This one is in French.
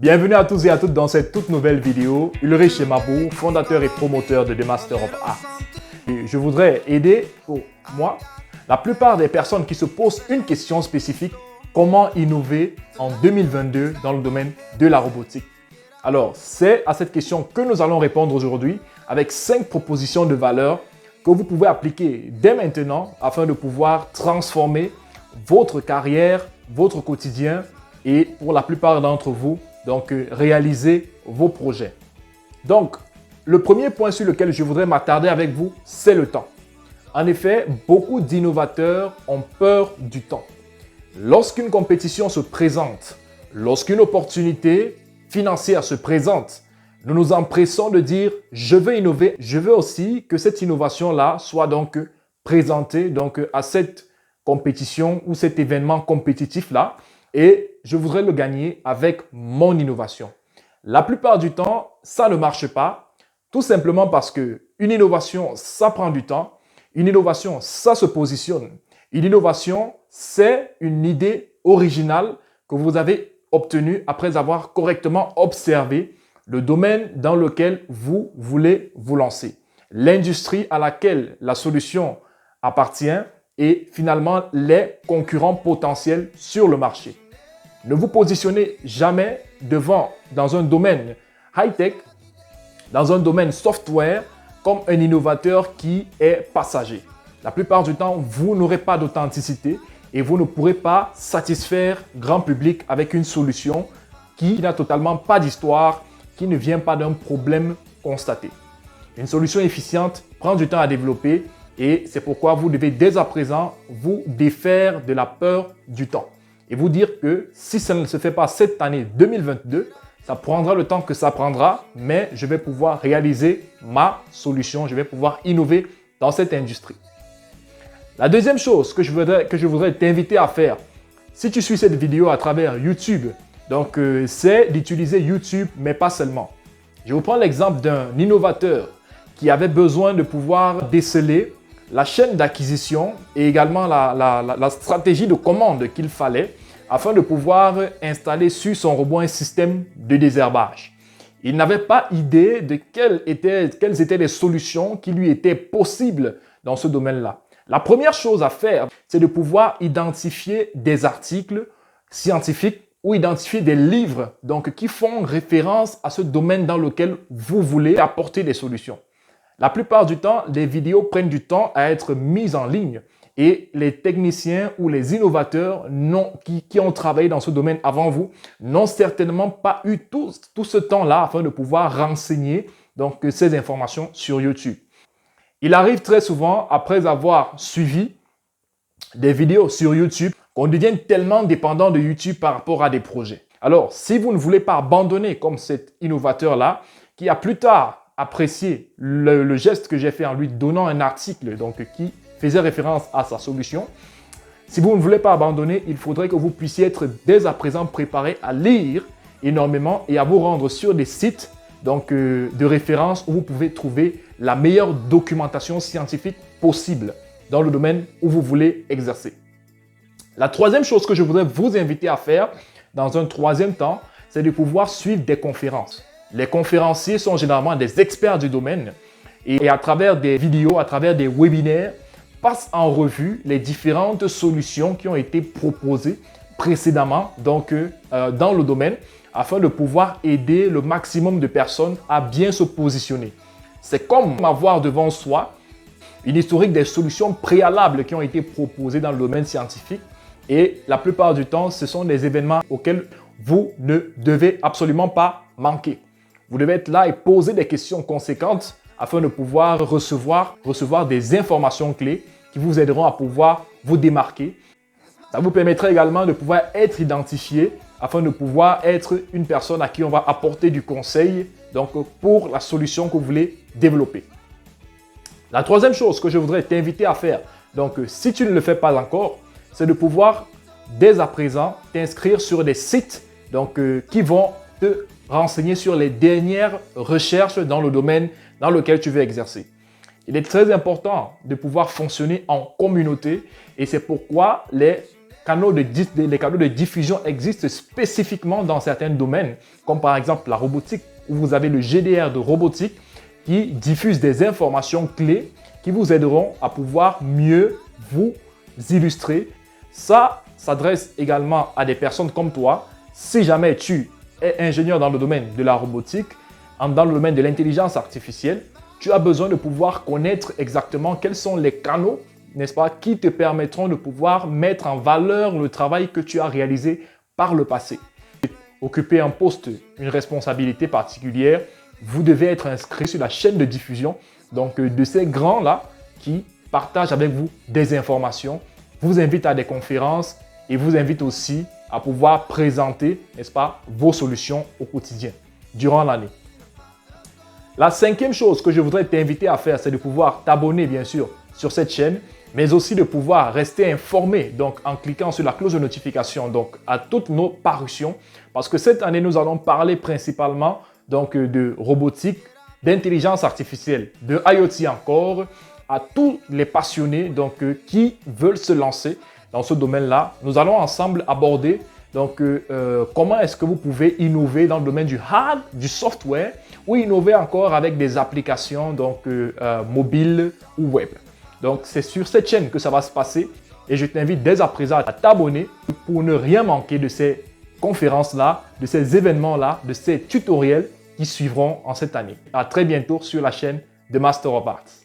Bienvenue à tous et à toutes dans cette toute nouvelle vidéo. Ulrich Mabou, fondateur et promoteur de The Master of Arts. Et je voudrais aider, pour moi, la plupart des personnes qui se posent une question spécifique: comment innover en 2022 dans le domaine de la robotique? Alors, c'est à cette question que nous allons répondre aujourd'hui avec 5 propositions de valeur que vous pouvez appliquer dès maintenant afin de pouvoir transformer votre carrière, votre quotidien et pour la plupart d'entre vous, donc réaliser vos projets. Donc, le premier point sur lequel je voudrais m'attarder avec vous, c'est le temps. En effet, beaucoup d'innovateurs ont peur du temps. Lorsqu'une compétition se présente, lorsqu'une opportunité financière se présente, nous nous empressons de dire « je veux innover ». Je veux aussi que cette innovation-là soit donc présentée à cette compétition ou cet événement compétitif-là et je voudrais le gagner avec mon innovation. La plupart du temps, ça ne marche pas, tout simplement parce qu'une innovation, ça prend du temps. Une innovation, ça se positionne. Une innovation, c'est une idée originale que vous avez obtenue après avoir correctement observé le domaine dans lequel vous voulez vous lancer, l'industrie à laquelle la solution appartient et finalement les concurrents potentiels sur le marché. Ne vous positionnez jamais dans un domaine high-tech, dans un domaine software, comme un innovateur qui est passager. La plupart du temps, vous n'aurez pas d'authenticité et vous ne pourrez pas satisfaire grand public avec une solution qui n'a totalement pas d'histoire, qui ne vient pas d'un problème constaté. Une solution efficiente prend du temps à développer et c'est pourquoi vous devez dès à présent vous défaire de la peur du temps et vous dire que si ça ne se fait pas cette année 2022, ça prendra le temps que ça prendra, mais je vais pouvoir réaliser ma solution, je vais pouvoir innover dans cette industrie. La deuxième chose que je voudrais t'inviter à faire, si tu suis cette vidéo à travers YouTube, c'est d'utiliser YouTube, mais pas seulement. Je vous prends l'exemple d'un innovateur qui avait besoin de pouvoir déceler la chaîne d'acquisition et également la stratégie de commande qu'il fallait afin de pouvoir installer sur son robot un système de désherbage. Il n'avait pas idée de quelles étaient les solutions qui lui étaient possibles dans ce domaine-là. La première chose à faire, c'est de pouvoir identifier des articles scientifiques ou identifier des livres qui font référence à ce domaine dans lequel vous voulez apporter des solutions. La plupart du temps, les vidéos prennent du temps à être mises en ligne et les techniciens ou les innovateurs qui ont travaillé dans ce domaine avant vous n'ont certainement pas eu tout ce temps-là afin de pouvoir renseigner ces informations sur YouTube. Il arrive très souvent, après avoir suivi des vidéos sur YouTube, qu'on devienne tellement dépendant de YouTube par rapport à des projets. Alors, si vous ne voulez pas abandonner comme cet innovateur-là, qui a plus tard apprécié le geste que j'ai fait en lui donnant un article qui faisait référence à sa solution, si vous ne voulez pas abandonner, il faudrait que vous puissiez être dès à présent préparé à lire énormément et à vous rendre sur des sites de référence où vous pouvez trouver la meilleure documentation scientifique possible dans le domaine où vous voulez exercer. La troisième chose que je voudrais vous inviter à faire dans un troisième temps, c'est de pouvoir suivre des conférences. Les conférenciers sont généralement des experts du domaine et à travers des vidéos, à travers des webinaires, passent en revue les différentes solutions qui ont été proposées précédemment dans le domaine afin de pouvoir aider le maximum de personnes à bien se positionner. C'est comme avoir devant soi une historique des solutions préalables qui ont été proposées dans le domaine scientifique et la plupart du temps, ce sont des événements auxquels vous ne devez absolument pas manquer. Vous devez être là et poser des questions conséquentes afin de pouvoir recevoir des informations clés qui vous aideront à pouvoir vous démarquer. Ça vous permettra également de pouvoir être identifié afin de pouvoir être une personne à qui on va apporter du conseil pour la solution que vous voulez développer. La troisième chose que je voudrais t'inviter à faire, si tu ne le fais pas encore, c'est de pouvoir dès à présent t'inscrire sur des sites qui vont te renseigner sur les dernières recherches dans le domaine dans lequel tu veux exercer. Il est très important de pouvoir fonctionner en communauté et c'est pourquoi les les canaux de diffusion existent spécifiquement dans certains domaines, comme par exemple la robotique, où vous avez le GDR de robotique qui diffuse des informations clés qui vous aideront à pouvoir mieux vous illustrer. Ça s'adresse également à des personnes comme toi. Si jamais tu es ingénieur dans le domaine de la robotique, dans le domaine de l'intelligence artificielle, tu as besoin de pouvoir connaître exactement quels sont les canaux, n'est-ce pas, qui te permettront de pouvoir mettre en valeur le travail que tu as réalisé par le passé. Occuper un poste, une responsabilité particulière, vous devez être inscrit sur la chaîne de diffusion donc de ces grands-là qui partagent avec vous des informations, vous invitent à des conférences et vous invitent aussi à pouvoir présenter, n'est-ce pas, vos solutions au quotidien, durant l'année. La cinquième chose que je voudrais t'inviter à faire, c'est de pouvoir t'abonner, bien sûr, sur cette chaîne, mais aussi de pouvoir rester informé, donc en cliquant sur la cloche de notification, donc à toutes nos parutions, parce que cette année, nous allons parler principalement donc de robotique, d'intelligence artificielle, de IoT encore, à tous les passionnés donc qui veulent se lancer dans ce domaine-là. Nous allons ensemble aborder donc comment est-ce que vous pouvez innover dans le domaine du hard, du software, ou innover encore avec des applications donc mobiles ou web. Donc c'est sur cette chaîne que ça va se passer et je t'invite dès à présent à t'abonner pour ne rien manquer de ces conférences-là, de ces événements-là, de ces tutoriels qui suivront en cette année. À très bientôt sur la chaîne de Master of Arts.